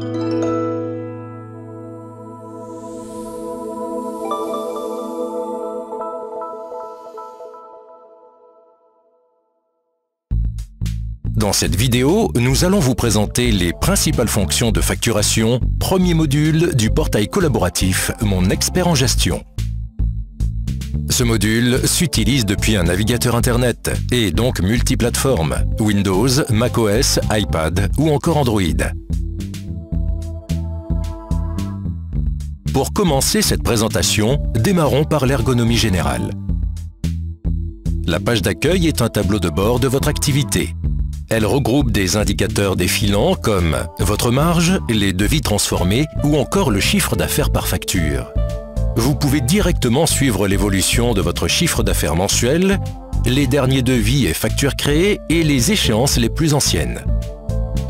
Dans cette vidéo, nous allons vous présenter les principales fonctions de facturation, premier module du portail collaboratif Mon Expert en Gestion. Ce module s'utilise depuis un navigateur Internet et est donc multiplateforme, Windows, macOS, iPad ou encore Android. Pour commencer cette présentation, démarrons par l'ergonomie générale. La page d'accueil est un tableau de bord de votre activité. Elle regroupe des indicateurs défilants comme votre marge, les devis transformés ou encore le chiffre d'affaires par facture. Vous pouvez directement suivre l'évolution de votre chiffre d'affaires mensuel, les derniers devis et factures créés et les échéances les plus anciennes.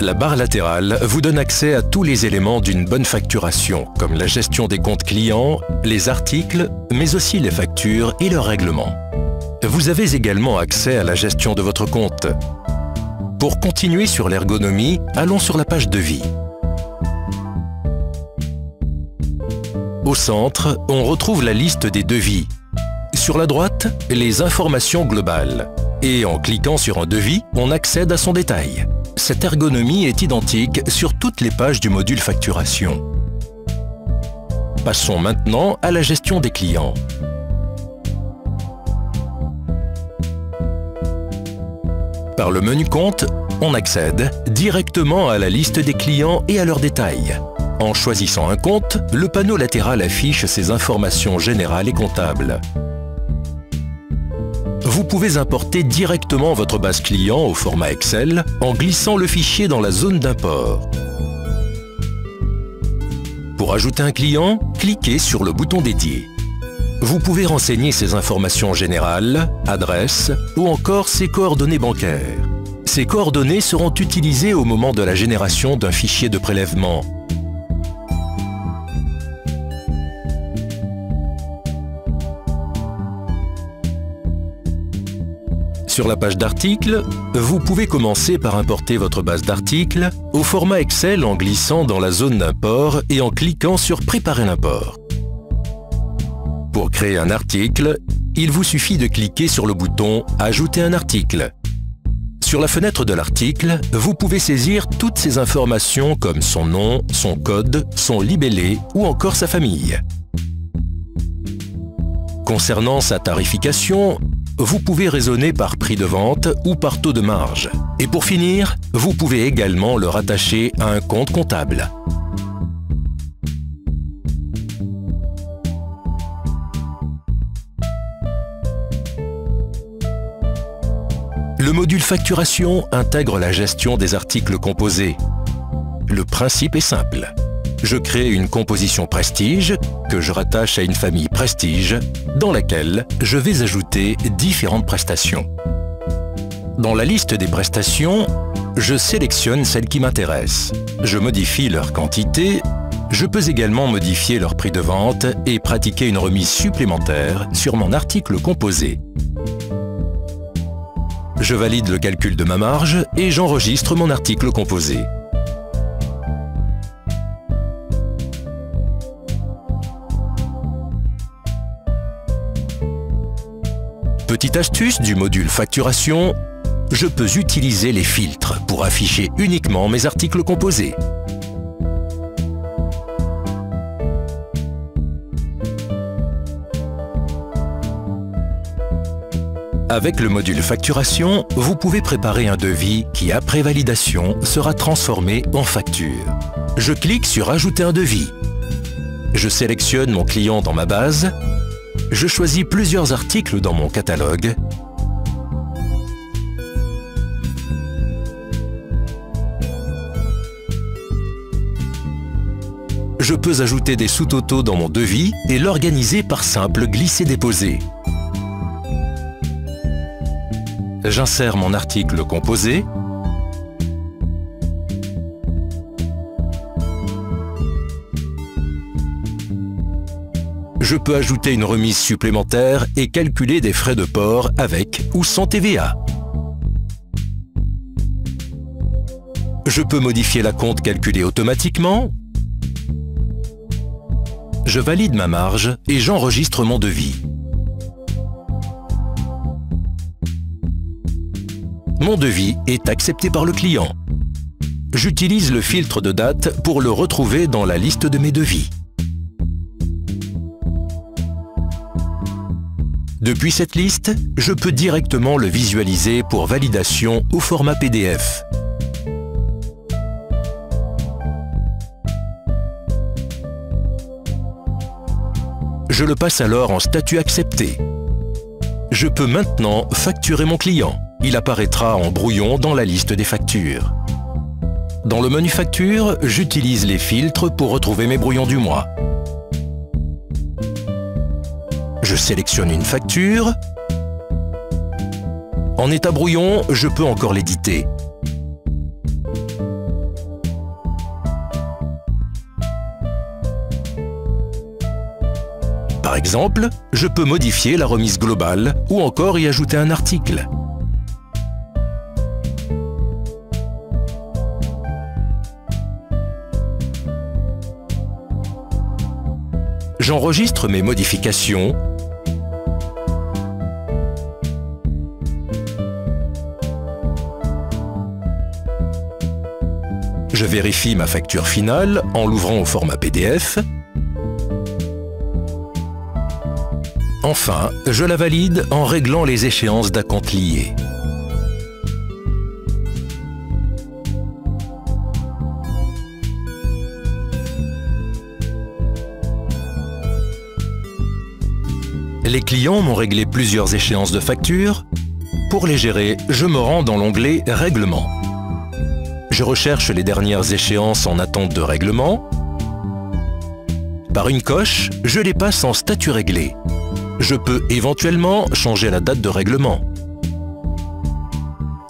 La barre latérale vous donne accès à tous les éléments d'une bonne facturation, comme la gestion des comptes clients, les articles, mais aussi les factures et leurs règlements. Vous avez également accès à la gestion de votre compte. Pour continuer sur l'ergonomie, allons sur la page devis. Au centre, on retrouve la liste des devis. Sur la droite, les informations globales. Et en cliquant sur un devis, on accède à son détail. Cette ergonomie est identique sur toutes les pages du module facturation. Passons maintenant à la gestion des clients. Par le menu Compte, on accède directement à la liste des clients et à leurs détails. En choisissant un compte, le panneau latéral affiche ses informations générales et comptables. Vous pouvez importer directement votre base client au format Excel en glissant le fichier dans la zone d'import. Pour ajouter un client, cliquez sur le bouton dédié. Vous pouvez renseigner ses informations générales, adresse ou encore ses coordonnées bancaires. Ces coordonnées seront utilisées au moment de la génération d'un fichier de prélèvement. Sur la page d'articles, vous pouvez commencer par importer votre base d'articles au format Excel en glissant dans la zone d'import et en cliquant sur « Préparer l'import ». Pour créer un article, il vous suffit de cliquer sur le bouton « Ajouter un article ». Sur la fenêtre de l'article, vous pouvez saisir toutes ces informations comme son nom, son code, son libellé ou encore sa famille. Concernant sa tarification, vous pouvez raisonner par prix de vente ou par taux de marge. Et pour finir, vous pouvez également le rattacher à un compte comptable. Le module facturation intègre la gestion des articles composés. Le principe est simple. Je crée une composition Prestige que je rattache à une famille Prestige dans laquelle je vais ajouter différentes prestations. Dans la liste des prestations, je sélectionne celles qui m'intéressent. Je modifie leur quantité. Je peux également modifier leur prix de vente et pratiquer une remise supplémentaire sur mon article composé. Je valide le calcul de ma marge et j'enregistre mon article composé. Petite astuce du module facturation, je peux utiliser les filtres pour afficher uniquement mes articles composés. Avec le module facturation, vous pouvez préparer un devis qui, après validation, sera transformé en facture. Je clique sur « Ajouter un devis ». Je sélectionne mon client dans ma base. Je choisis plusieurs articles dans mon catalogue. Je peux ajouter des sous-totaux dans mon devis et l'organiser par simple glisser-déposer. J'insère mon article composé. Je peux ajouter une remise supplémentaire et calculer des frais de port avec ou sans TVA. Je peux modifier l'acompte calculé automatiquement. Je valide ma marge et j'enregistre mon devis. Mon devis est accepté par le client. J'utilise le filtre de date pour le retrouver dans la liste de mes devis. Depuis cette liste, je peux directement le visualiser pour validation au format PDF. Je le passe alors en statut accepté. Je peux maintenant facturer mon client. Il apparaîtra en brouillon dans la liste des factures. Dans le menu Facture, j'utilise les filtres pour retrouver mes brouillons du mois. Je sélectionne une facture. En état brouillon, je peux encore l'éditer. Par exemple, je peux modifier la remise globale ou encore y ajouter un article. J'enregistre mes modifications. Je vérifie ma facture finale en l'ouvrant au format PDF. Enfin, je la valide en réglant les échéances d'acompte liées. Les clients m'ont réglé plusieurs échéances de facture. Pour les gérer, je me rends dans l'onglet « Règlement ». Je recherche les dernières échéances en attente de règlement. Par une coche, je les passe en statut réglé. Je peux éventuellement changer la date de règlement.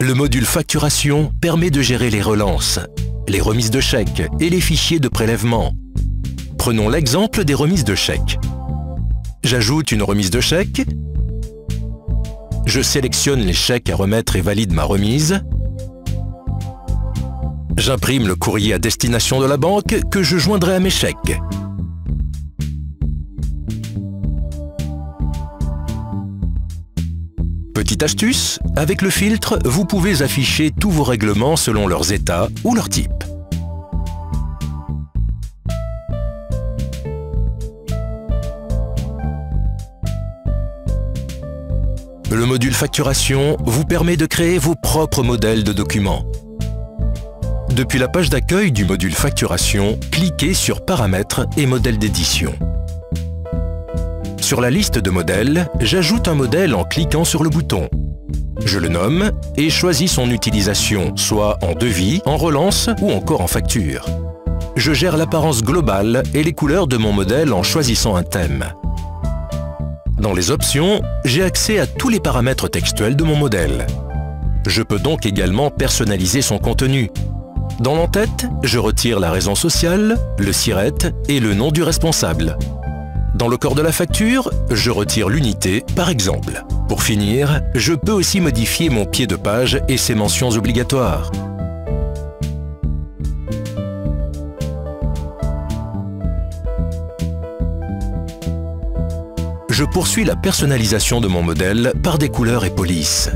Le module facturation permet de gérer les relances, les remises de chèques et les fichiers de prélèvement. Prenons l'exemple des remises de chèques. J'ajoute une remise de chèque. Je sélectionne les chèques à remettre et valide ma remise. J'imprime le courrier à destination de la banque que je joindrai à mes chèques. Petite astuce, avec le filtre, vous pouvez afficher tous vos règlements selon leurs états ou leur type. Le module facturation vous permet de créer vos propres modèles de documents. Depuis la page d'accueil du module facturation, cliquez sur Paramètres et modèles d'édition. Sur la liste de modèles, j'ajoute un modèle en cliquant sur le bouton. Je le nomme et choisis son utilisation, soit en devis, en relance ou encore en facture. Je gère l'apparence globale et les couleurs de mon modèle en choisissant un thème. Dans les options, j'ai accès à tous les paramètres textuels de mon modèle. Je peux donc également personnaliser son contenu. Dans l'entête, je retire la raison sociale, le siret et le nom du responsable. Dans le corps de la facture, je retire l'unité, par exemple. Pour finir, je peux aussi modifier mon pied de page et ses mentions obligatoires. Je poursuis la personnalisation de mon modèle par des couleurs et polices.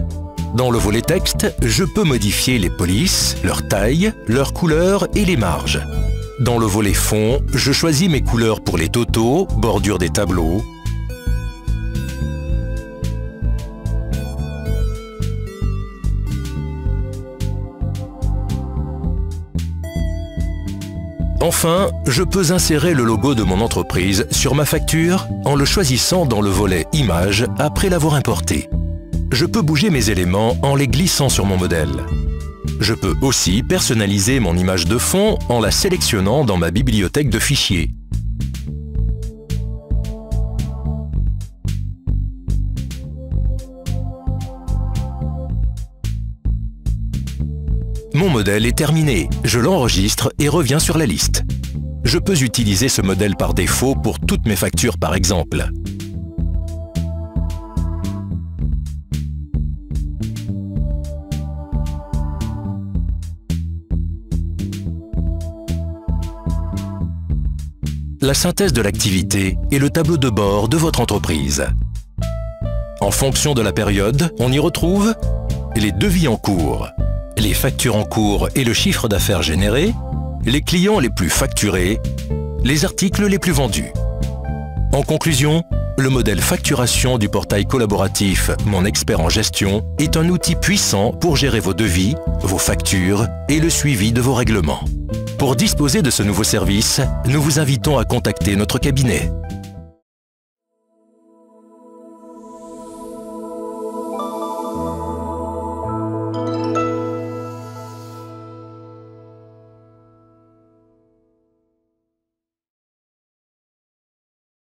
Dans le volet texte, je peux modifier les polices, leur taille, leur couleur et les marges. Dans le volet fond, je choisis mes couleurs pour les totaux, bordure des tableaux. Enfin, je peux insérer le logo de mon entreprise sur ma facture en le choisissant dans le volet Images après l'avoir importé. Je peux bouger mes éléments en les glissant sur mon modèle. Je peux aussi personnaliser mon image de fond en la sélectionnant dans ma bibliothèque de fichiers. Mon modèle est terminé, je l'enregistre et reviens sur la liste. Je peux utiliser ce modèle par défaut pour toutes mes factures par exemple. la synthèse de l'activité et le tableau de bord de votre entreprise. En fonction de la période, on y retrouve les devis en cours, les factures en cours et le chiffre d'affaires généré, les clients les plus facturés, les articles les plus vendus. En conclusion, le modèle facturation du portail collaboratif Mon Expert en Gestion est un outil puissant pour gérer vos devis, vos factures et le suivi de vos règlements. Pour disposer de ce nouveau service, nous vous invitons à contacter notre cabinet.